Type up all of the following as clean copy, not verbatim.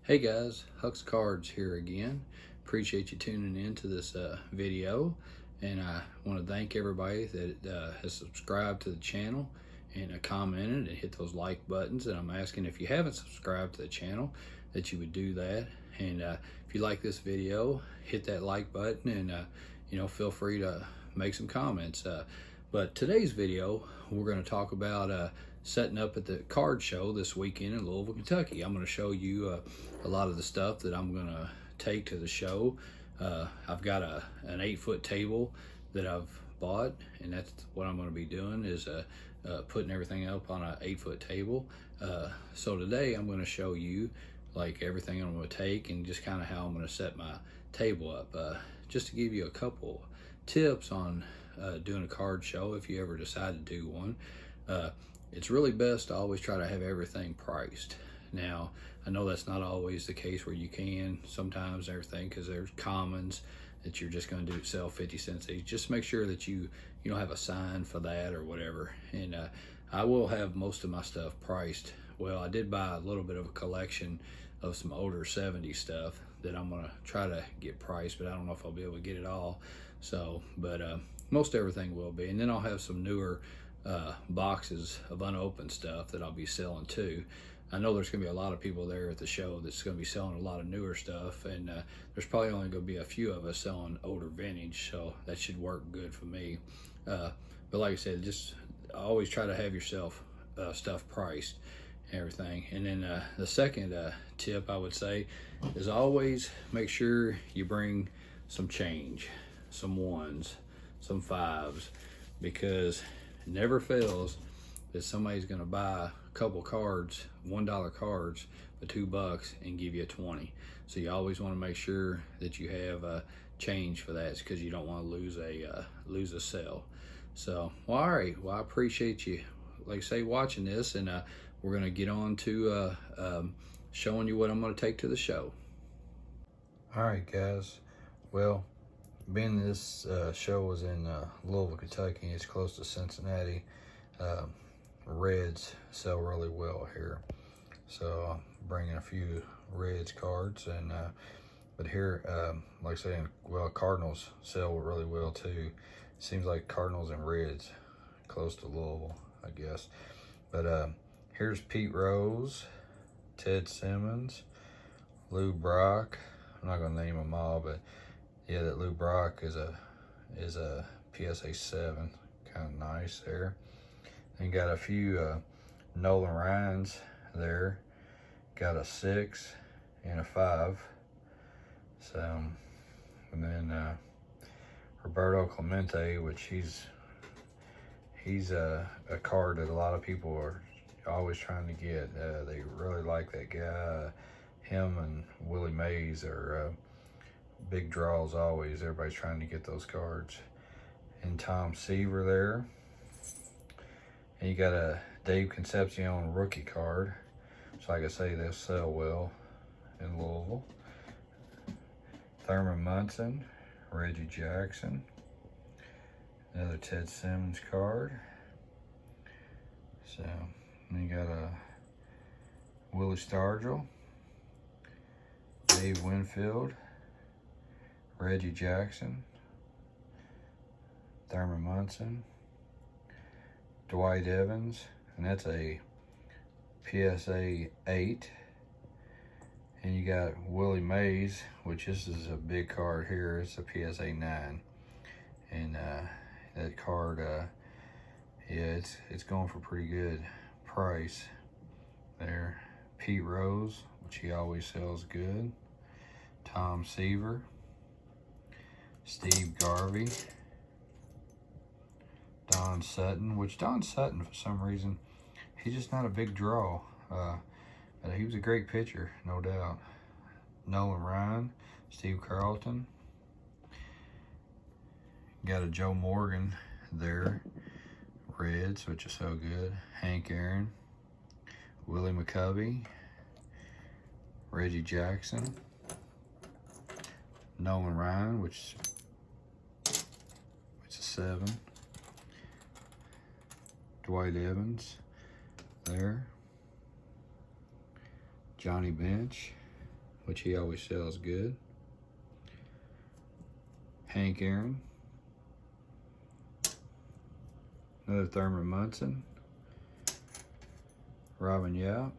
Hey guys, Hux Cards here again. Appreciate you tuning in to this video, and I want to thank everybody that has subscribed to the channel and commented and hit those like buttons. And I'm asking, if you haven't subscribed to the channel, that you would do that. And if you like this video, hit that like button, and feel free to make some comments. But today's video, we're going to talk about setting up at the card show this weekend in Louisville, Kentucky. I'm going to show you a lot of the stuff that I'm going to take to the show. I've got an 8-foot table that I've bought, and that's what I'm going to be doing, is putting everything up on an 8-foot table. So today I'm going to show you like everything I'm going to take and just kind of how I'm going to set my table up. Just to give you a couple tips on doing a card show if you ever decide to do one. It's really best to always try to have everything priced. Now, I know that's not always the case where you can sometimes everything, because there's commons that you're just going to sell 50 cents each. Just make sure that you don't have a sign for that or whatever. And I will have most of my stuff priced. Well, I did buy a little bit of a collection of some older 70s stuff that I'm going to try to get priced, but I don't know if I'll be able to get it all. So, but most everything will be. And then I'll have some newer boxes of unopened stuff that I'll be selling too. I know there's going to be a lot of people there at the show that's going to be selling a lot of newer stuff, and there's probably only going to be a few of us selling older vintage, so that should work good for me. But like I said, just always try to have yourself stuff priced and everything. And then the second tip I would say is always make sure you bring some change, some ones, some fives, because it never fails that somebody's going to buy a couple cards, $1 cards for $2 and give you a 20. So you always want to make sure that you have change for that, because you don't want to lose a sale. So, well, all right. Well, I appreciate you, like I say, watching this, and we're going to get on to showing you what I'm going to take to the show. All right, guys. Well, being this show was in Louisville, Kentucky, it's close to Cincinnati. Reds sell really well here, so I'm bringing a few Reds cards. And but here, like I say, well, Cardinals sell really well too. Seems like Cardinals and Reds close to Louisville, I guess. But here's Pete Rose, Ted Simmons, Lou Brock. I'm not gonna name them all, but yeah, that Lou Brock is a PSA 7, kind of nice there. And got a few Nolan Ryans there. Got a 6 and a 5. So, and then Roberto Clemente, which he's a card that a lot of people are always trying to get. They really like that guy. Him and Willie Mays are big draws always. Everybody's trying to get those cards. And Tom Seaver there. And you got a Dave Concepcion rookie card. So like I say, they'll sell well in Louisville. Thurman Munson, Reggie Jackson. Another Ted Simmons card. So, then you got a Willie Stargell, Dave Winfield, Reggie Jackson, Thurman Munson, Dwight Evans, and that's a PSA 8. And you got Willie Mays, which this is a big card here. It's a PSA 9. And that card, yeah, it's going for pretty good price there. Pete Rose, which he always sells good. Tom Seaver, Steve Garvey, Don Sutton, which Don Sutton, for some reason, he's just not a big draw. But he was a great pitcher, no doubt. Nolan Ryan, Steve Carlton. Got a Joe Morgan there. Reds, which is so good. Hank Aaron, Willie McCovey, Reggie Jackson, Nolan Ryan, which is a 7. Dwight Evans there. Johnny Bench, which he always sells good. Hank Aaron. Another Thurman Munson. Robin Yount.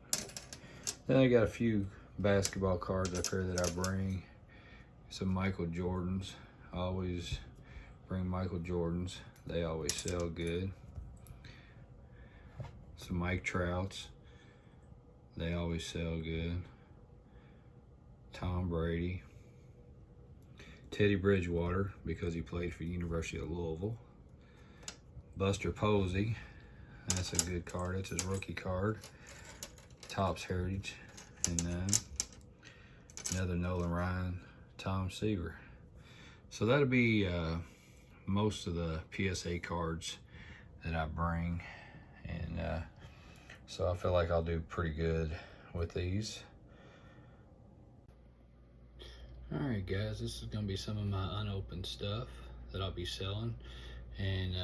Then I got a few basketball cards up here that I bring. Some Michael Jordans. I always bring Michael Jordans. They always sell good. Some Mike Trouts. They always sell good. Tom Brady. Teddy Bridgewater, because he played for the University of Louisville. Buster Posey. That's a good card. It's his rookie card. Topps Heritage. And then another Nolan Ryan, Tom Seaver. So that'll be most of the PSA cards that I bring. And so I feel like I'll do pretty good with these. Alright guys, this is going to be some of my unopened stuff that I'll be selling. And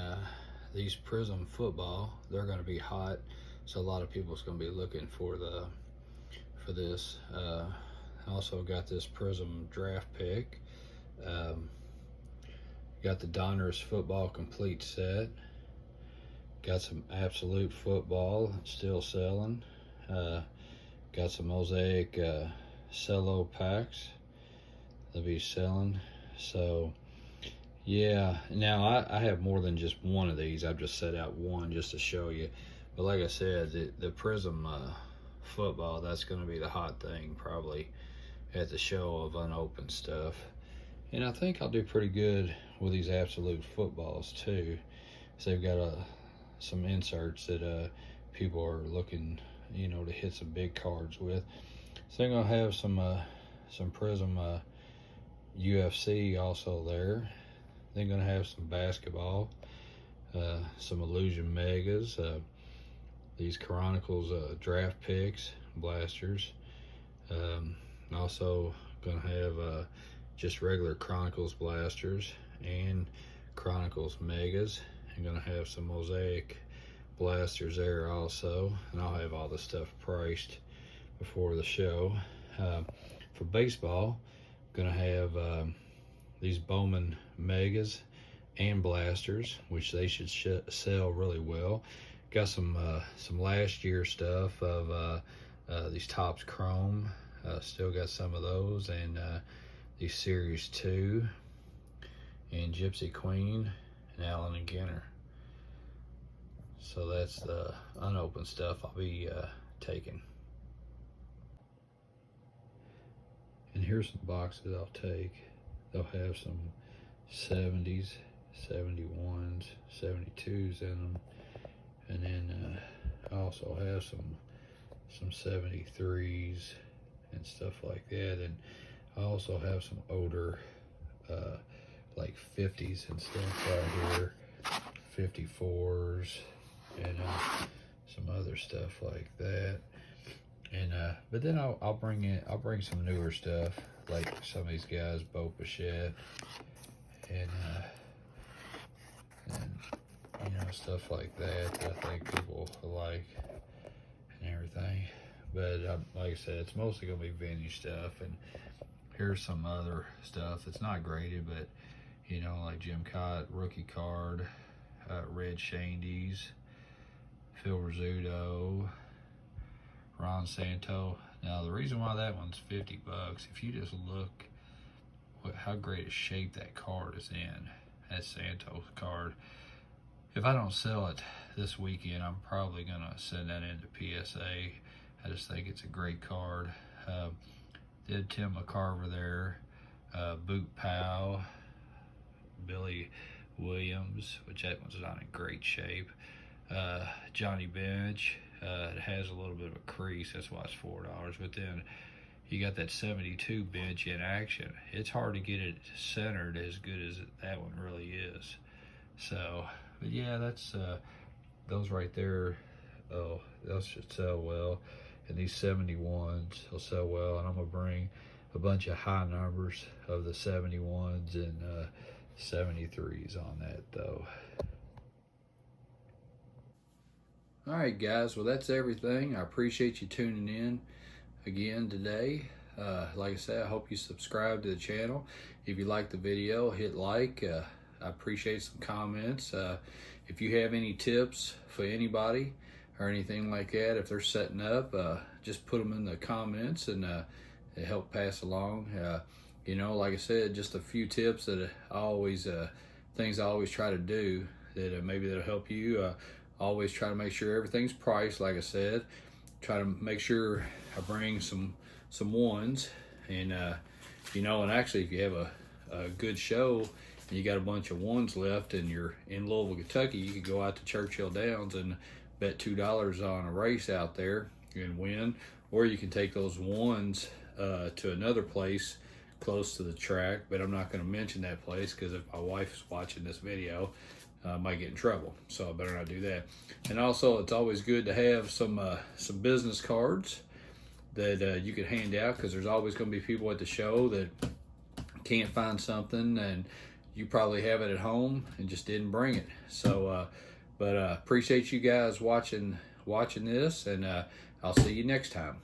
these Prism football, they're going to be hot. So a lot of people's going to be looking for this. I also got this Prism draft pick. Got the Donruss football complete set. Got some Absolute football still selling. Got some Mosaic cello packs they'll be selling. So yeah, now I have more than just one of these. I've just set out one just to show you. But like I said, the Prism football, that's going to be the hot thing probably at the show of unopened stuff. And I think I'll do pretty good with these Absolute footballs too. So they've got some inserts that people are looking, you know, to hit some big cards with. So I'm gonna have some Prism UFC also there. They're gonna have some basketball, some Illusion Megas, these Chronicles draft picks, blasters. Also gonna have just regular Chronicles blasters and Chronicles Megas. I'm gonna have some Mosaic blasters there also, and I'll have all the stuff priced before the show. For baseball, I'm gonna have these Bowman Megas and blasters, which they should sell really well. Got some last year stuff of these Topps Chrome. Still got some of those, and these Series 2 and Gypsy Queen and Allen and Ginter. So that's the unopened stuff I'll be taking. And here's some boxes I'll take. They'll have some 70s, 71s, 72s in them. And then I also have some 73s and stuff like that. And I also have some older like 50s and stuff right here, 54s, and some other stuff like that. And but then I'll bring some newer stuff, like some of these guys, Bo Bichette, and you know, stuff like that I think people will like and everything. But like I said, it's mostly gonna be vintage stuff. And here's some other stuff that's not graded, but you know, like Jim Cott rookie card, Red Shandy's, Phil Rizzuto, Ron Santo. Now the reason why that one's $50, if you just look how great a shape that card is in, that Santos card. If I don't sell it this weekend, I'm probably gonna send that into PSA. I just think it's a great card. Did Tim McCarver there, Boot Powell, Billy Williams, which that one's not in great shape. Johnny Bench, it has a little bit of a crease, that's why it's $4. But then you got that 72 bench in action. It's hard to get it centered as good as that one really is. So, but yeah, that's those right there. Oh, those should sell well. And these 71s will sell well. And I'm gonna bring a bunch of high numbers of the 71s and 73s on that though. All right, guys. Well, that's everything. I appreciate you tuning in again today. like I said, I hope you subscribe to the channel. If you like the video, hit like. I appreciate some comments. If you have any tips for anybody or anything like that, if they're setting up, just put them in the comments, and it help pass along. You know, like I said, just a few tips that I always, things I always try to do that maybe that'll help you. Always try to make sure everything's priced, like I said. Try to make sure I bring some ones, and you know, and actually, if you have a good show and you got a bunch of ones left and you're in Louisville, Kentucky, you could go out to Churchill Downs and bet $2 on a race out there and win. Or you can take those ones to another place close to the track, but I'm not going to mention that place because if my wife is watching this video, I might get in trouble, so I better not do that. And also, it's always good to have some business cards that you could hand out, because there's always going to be people at the show that can't find something, and you probably have it at home and just didn't bring it. So, but appreciate you guys watching this, and I'll see you next time.